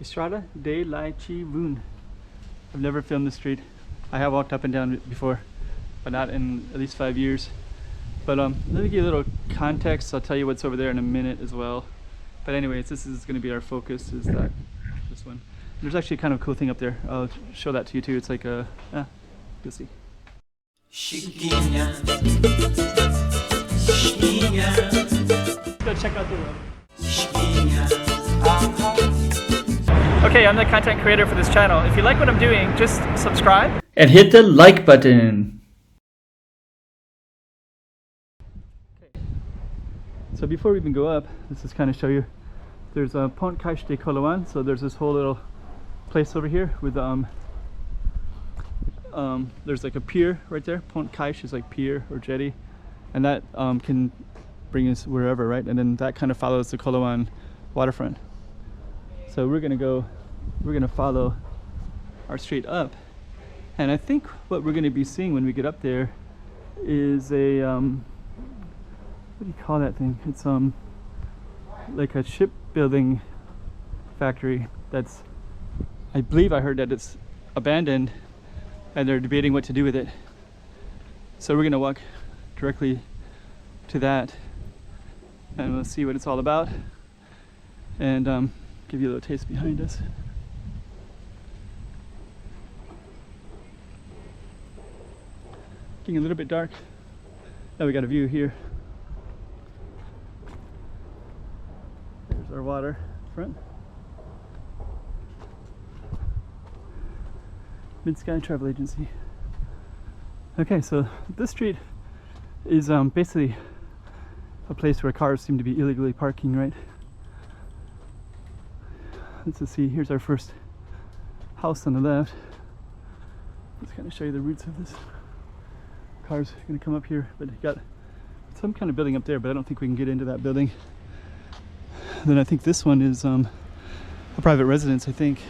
Estrada de la Chivun. I've never filmed this street. I have walked up and down it before, but not in at least 5 years. But let me give you a little context. I'll tell you what's over there in a minute as well. But anyways, this is going to be our focus, is that this one. There's actually a kind of cool thing up there. I'll show that to you too. It's like a, you'll see. Chiquinha, chiquinha. Go check out the road. Chiquinha. Okay, I'm the content creator for this channel. If you like what I'm doing, just subscribe and hit the like button. Okay. So before we even go up, let's just kind of show you. There's a Pont Caixa de Coloane. So there's this whole little place over here with there's like a pier right there. Pont Caixa is like pier or jetty, and that can bring us wherever, right? And then that kind of follows the Coloane waterfront. So we're gonna follow our street up, and I think what we're gonna be seeing when we get up there is a what do you call that thing? It's like a shipbuilding factory that's, I believe I heard that it's abandoned and they're debating what to do with it. So we're gonna walk directly to that and we'll see what it's all about, and give you a little taste behind us. Getting a little bit dark. Now we got a view here. There's our water front. Mid-Sky Travel Agency. Okay, so this street is basically a place where cars seem to be illegally parking, right? Let's just see, here's our first house on the left. Let's kind of show you the roots of this. Cars are gonna come up here, but you got some kind of building up there, but I don't think we can get into that building. Then I think this one is a private residence, I think.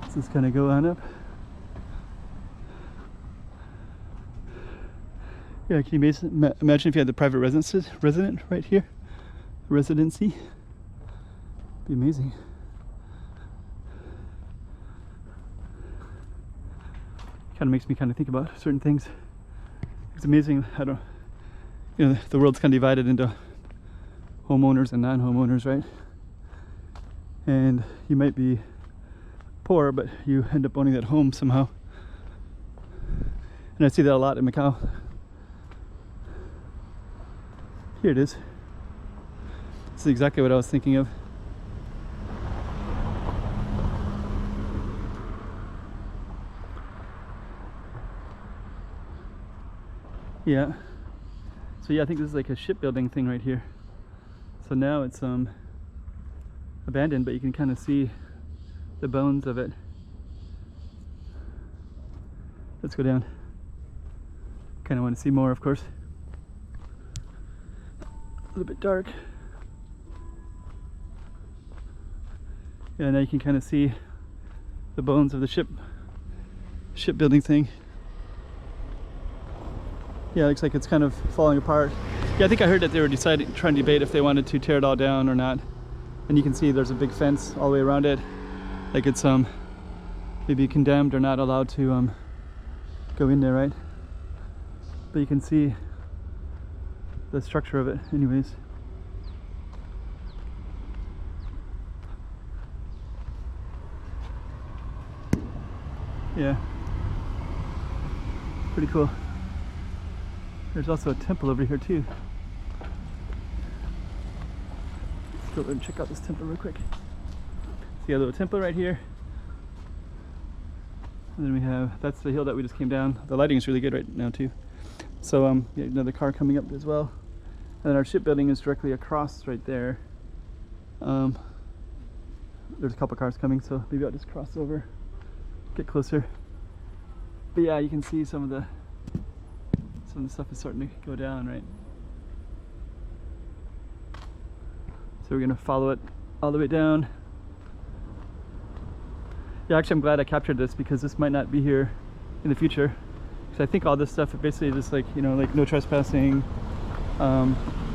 Let's just kind of go on up. Yeah, can you imagine if you had the private resident right here? Residency. Be amazing. Kind of makes me kind of think about certain things. It's amazing. The world's kind of divided into homeowners and non-homeowners, right? And you might be poor, but you end up owning that home somehow. And I see that a lot in Macau. Here it is. This is exactly what I was thinking of. Yeah. So yeah, I think this is like a shipbuilding thing right here. So now it's abandoned, but you can kind of see the bones of it. Let's go down. Kind of want to see more, of course. A little bit dark. Yeah, now you can kind of see the bones of the shipbuilding thing. Yeah, it looks like it's kind of falling apart. Yeah, I think I heard that they were trying to debate if they wanted to tear it all down or not. And you can see there's a big fence all the way around it. Like it's maybe condemned or not allowed to go in there, right? But you can see the structure of it anyways. Yeah. Pretty cool. There's also a temple over here too. Let's go over and check out this temple real quick. See a little temple right here. And then we have, that's the hill that we just came down. The lighting is really good right now too. So yeah, another car coming up as well. And then our shipbuilding is directly across right there. There's a couple cars coming, so maybe I'll just cross over, get closer. But yeah, you can see some of the stuff is starting to go down, right? So we're gonna follow it all the way down. Yeah, actually I'm glad I captured this because this might not be here in the future. Because I think all this stuff basically just like, you know, like no trespassing,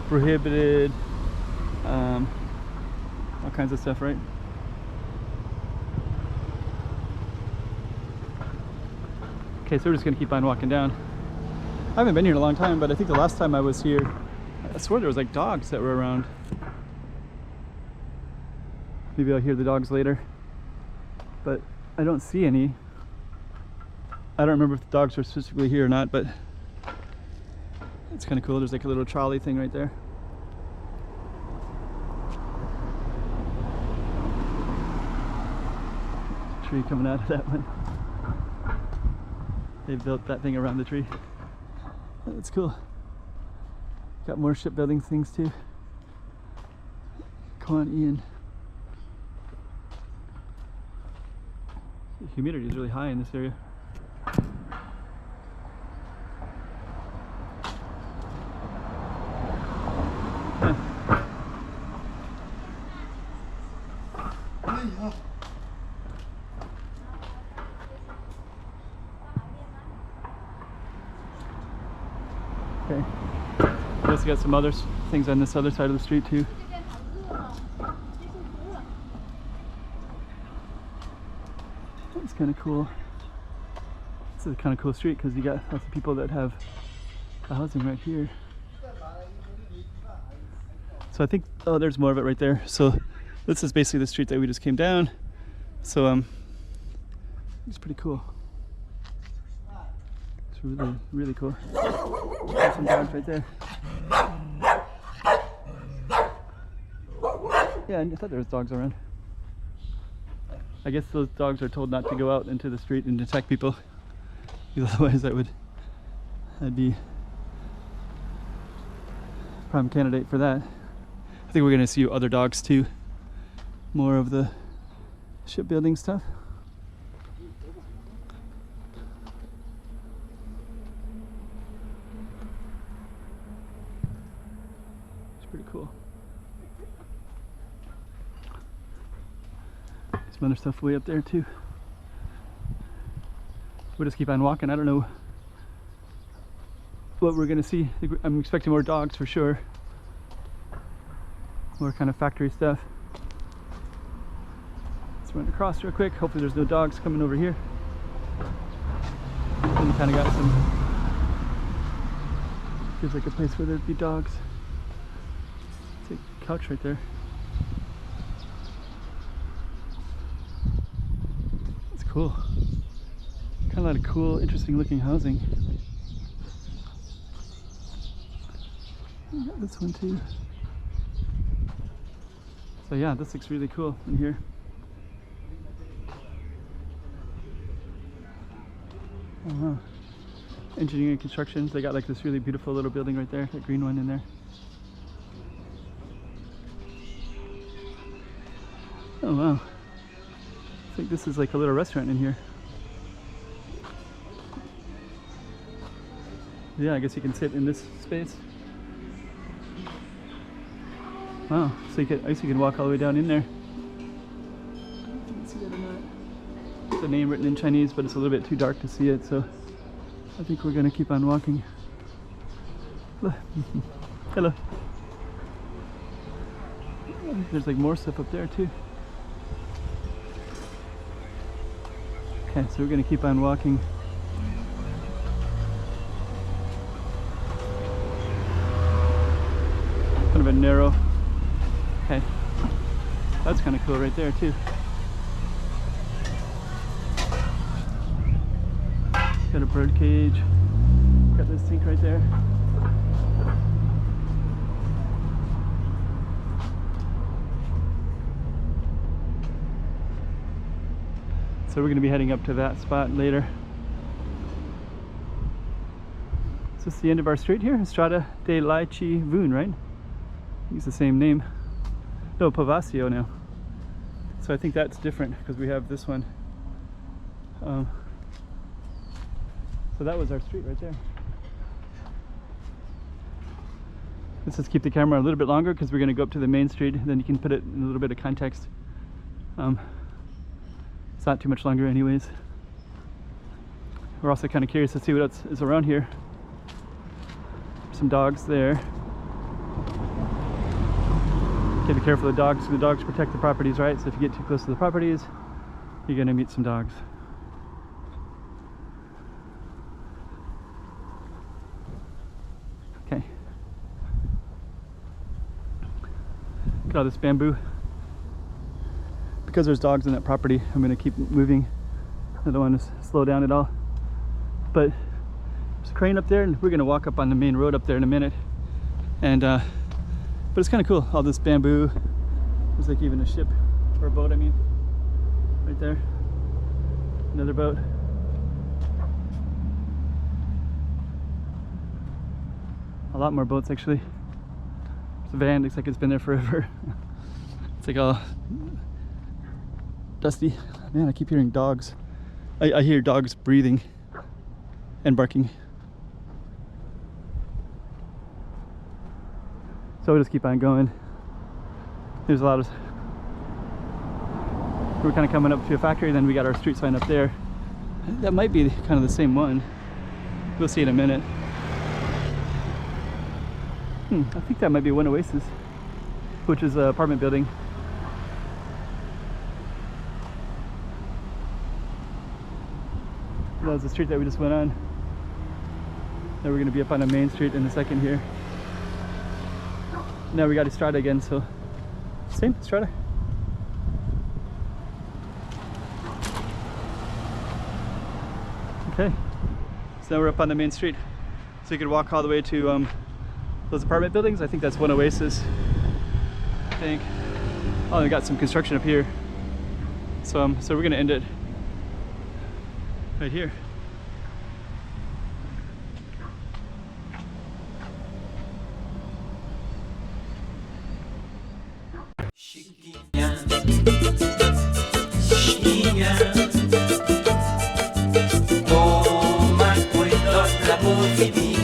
prohibited, all kinds of stuff, right? Okay, so we're just gonna keep on walking down. I haven't been here in a long time, but I think the last time I was here, I swear there was like dogs that were around. Maybe I'll hear the dogs later, but I don't see any. I don't remember if the dogs were specifically here or not, but it's kind of cool. There's like a little trolley thing right there. Tree coming out of that one. They built that thing around the tree. That's cool. Got more shipbuilding things too. Coloane. The humidity is really high in this area. Okay. We also got some other things on this other side of the street too. That's kind of cool. It's a kind of cool street because you got lots of people that have housing right here. So I think, oh, there's more of it right there. So this is basically the street that we just came down. So it's pretty cool. It's really, really cool. There's some dogs right there. Yeah, I thought there was dogs around. I guess those dogs are told not to go out into the street and attack people. Because otherwise I'd be a prime candidate for that. I think we're gonna see other dogs too. More of the shipbuilding stuff. It's pretty cool. Some other stuff way up there too. We'll just keep on walking. I don't know what we're gonna see. I'm expecting more dogs for sure. More kind of factory stuff. Let's run across real quick. Hopefully there's no dogs coming over here. And you kind of got some, feels like a place where there'd be dogs. It's a couch right there. That's cool. Kind of a lot of cool, interesting looking housing. I got this one too. So yeah, this looks really cool in here. Oh wow. Engineering and construction. They got like this really beautiful little building right there, that green one in there. Oh wow. I think this is like a little restaurant in here. Yeah, I guess you can sit in this space. Wow, so I guess you can walk all the way down in there. You can see that or not. There's a name written in Chinese, but it's a little bit too dark to see it, so I think we're gonna keep on walking. Hello. There's like more stuff up there too. Okay, so we're gonna keep on walking. Kind of a narrow. Okay, that's kind of cool right there too. Got a bird cage. Got this sink right there. So we're going to be heading up to that spot later. Is this the end of our street here? Estrada de Laichi Vun, right? It's the same name. No, Pavasio now. So I think that's different because we have this one. So that was our street right there. Let's just keep the camera a little bit longer because we're going to go up to the main street. Then you can put it in a little bit of context. It's not too much longer anyways. We're also kind of curious to see what else is around here. Some dogs there. Okay, be careful of the dogs. The dogs protect the properties, right? So if you get too close to the properties, you're gonna meet some dogs. Okay. Look at all this bamboo. Because there's dogs in that property, I'm gonna keep moving. I don't want to slow down at all. But there's a crane up there, and we're gonna walk up on the main road up there in a minute. And but it's kind of cool. All this bamboo. There's like even a ship or a boat. I mean, right there. Another boat. A lot more boats actually. There's a van. Looks like it's been there forever. It's like all dusty. Man, I keep hearing dogs. I hear dogs breathing and barking. So we'll just keep on going. There's a lot of... We're kind of coming up to a factory, then we got our street sign up there. That might be kind of the same one. We'll see in a minute. I think that might be One Oasis, which is an apartment building. That was the street that we just went on. Now we're going to be up on the main street in a second here. Now we got Estrada again, so same Estrada. Okay, so now we're up on the main street. So you could walk all the way to those apartment buildings. I think that's One Oasis, I think. Oh, we got some construction up here. So we're gonna end it right here. Toma cuento la porfía.